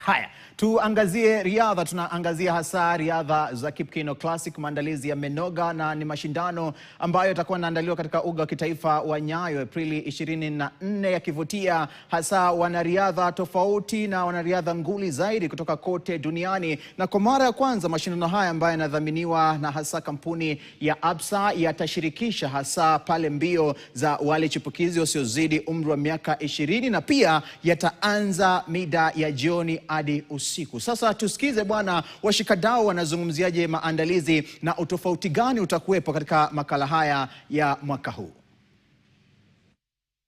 Haya, tuangazie riadha. Tunaangazia hasa riadha za Kipkeino Classic. Maandalizi ya menoga na ni mashindano ambayo yatakuwa yanaandaliwa katika uga wa kitaifa wa Nyayo Aprili 24, yakivutia hasa wanariadha tofauti na wanariadha nguli zaidi kutoka kote duniani. Na kwa mara ya kwanza mashindano haya ambayo yanadhaminiwa na hasa kampuni ya Absa yatashirikisha hasa pale mbio za wale chipukizi wasiozidi umri wa miaka 20, na pia yataanza mida ya jioni hadi usiku. Sasa tusikize bwana washikadau wanazungumziaje maandalizi na utofauti gani utakuwepo katika makala haya ya mwaka huu.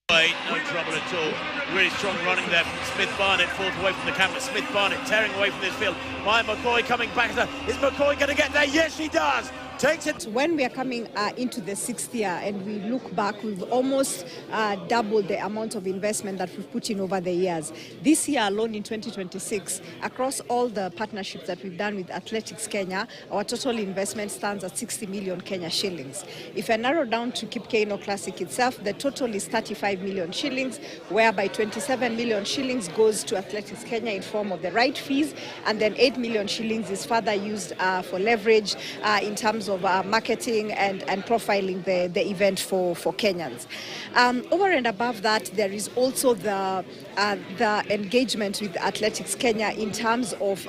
No trouble at all. Really strong running there from Smith Barnett, fourth away from the camera. Smith Barnett tearing away from this field. Ryan McCoy coming back. Is McCoy going to get there? Yes, she does. Takes it. When we are coming into the 6th year and we look back, we've almost doubled the amount of investment that we've put in over the years. This year alone in 2026, across all the partnerships that we've done with Athletics Kenya, our total investment stands at 60 million Kenya shillings. If I narrow down to Kipkeino Classic itself, the total is 35 million shillings, whereby 27 million shillings goes to Athletics Kenya in form of the right fees, and then 8 million shillings is further used for leverage in terms of marketing and profiling the event for Kenyans. Over and above that, there is also the engagement with Athletics Kenya in terms of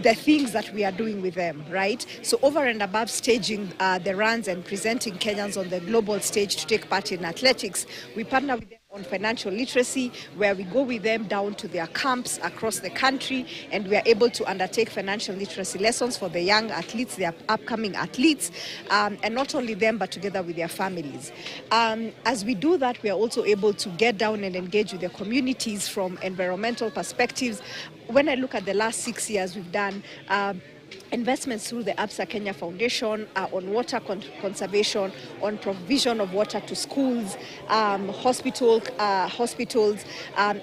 the things that we are doing with them, right? So over and above staging the runs and presenting Kenyans on the global stage to take part in athletics, we partner with them on financial literacy, where we go with them down to their camps across the country, and we are able to undertake financial literacy lessons for the young athletes, their upcoming athletes, and not only them, but together with their families. As we do that, we are also able to get down and engage with the communities from environmental perspectives. When I look at the last 6 years, we've done investments through the Absa Kenya Foundation on water conservation, on provision of water to schools, hospitals,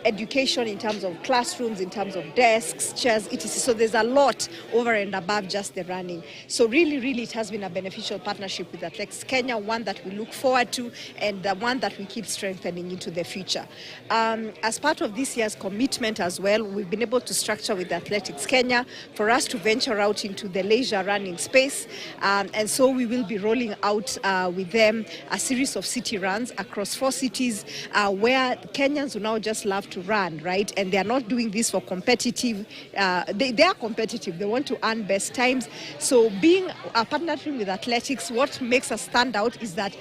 education in terms of classrooms, in terms of desks, chairs, etc. So there's a lot over and above just the running. So really, it has been a beneficial partnership with Athletics Kenya, one that we look forward to, and one that we keep strengthening into the future. As part of this year's commitment as well, we've been able to structure with Athletics Kenya for us to venture out into the leisure running space, and so we will be rolling out with them a series of city runs across 4 cities where Kenyans who now just love to run, right? And they are not doing this for competitive, they are competitive, they want to earn best times. So being partnering with athletics, what makes us stand out is that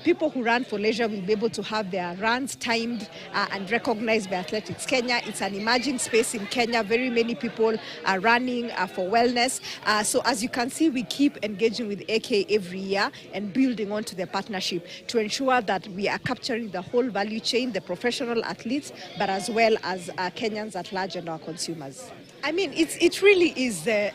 people who run for leisure will be able to have their runs timed and recognized by Athletics Kenya. It's an emerging space in Kenya. Very many people are running for wellness. So as you can see, we keep engaging with AK every year and building onto the partnership to ensure that we are capturing the whole value chain, the professional athletes, but as well as Kenyans at large and our consumers. I mean, it really is a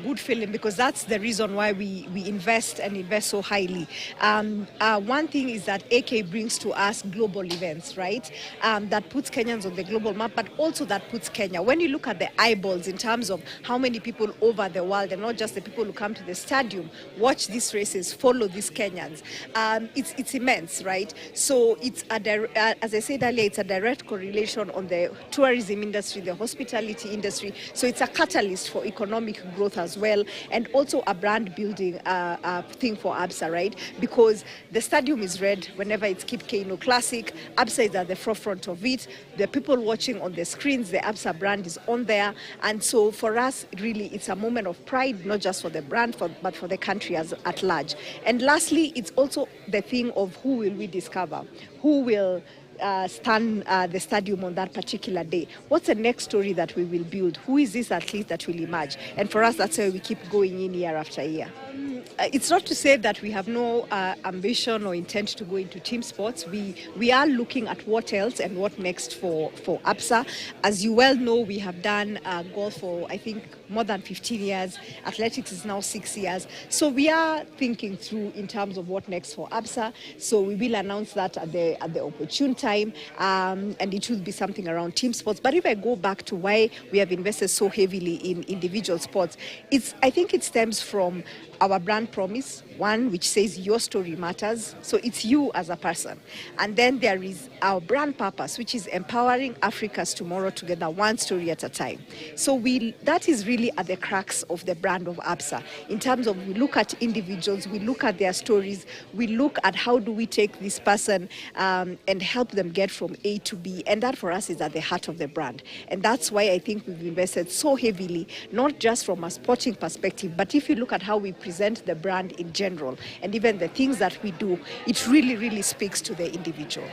good feeling, because that's the reason why we invest and invest so highly. One thing is that AK brings to us global events, right? That puts Kenyans on the global map, but also that puts Kenya. When you look at the eyeballs in terms of how many people over the world, and not just the people who come to the stadium, watch these races, follow these Kenyans, it's immense, right? So it's as I said earlier, it's a direct correlation on the tourism industry, the hospitality industry. So it's a catalyst for economic growth as well, and also a brand building thing for Absa, right? Because the stadium is red whenever it's Kipkeino Classic. Absa is at the forefront of it. The people watching on the screens, the Absa brand is on there. And so for us, really, it's a moment of pride, not just for the brand, but for the country at large. And lastly, it's also the thing of who will we discover? Who will stand the stadium on that particular day? What's the next story that we will build? Who is this athlete that will emerge? And for us, that's why we keep going in year after year. It's not to say that we have no ambition or intent to go into team sports. We are looking at what else and what next for Absa. As you well know, we have done golf for, I think, more than 15 years. Athletics is now 6 years. So we are thinking through in terms of what next for Absa. So we will announce that at the opportune time, and it will be something around team sports. But if I go back to why we have invested so heavily in individual sports, I think it stems from our brand promise, one which says your story matters. So it's you as a person. And then there is our brand purpose, which is empowering Africa's tomorrow together, one story at a time. So that is really at the crux of the brand of ABSA. In terms of, we look at individuals, we look at their stories, we look at how do we take this person and help them get from A to B. And that for us is at the heart of the brand. And that's why I think we've invested so heavily, not just from a sporting perspective, but if you look at how we present the brand in general, and even the things that we do, it really, really speaks to the individual.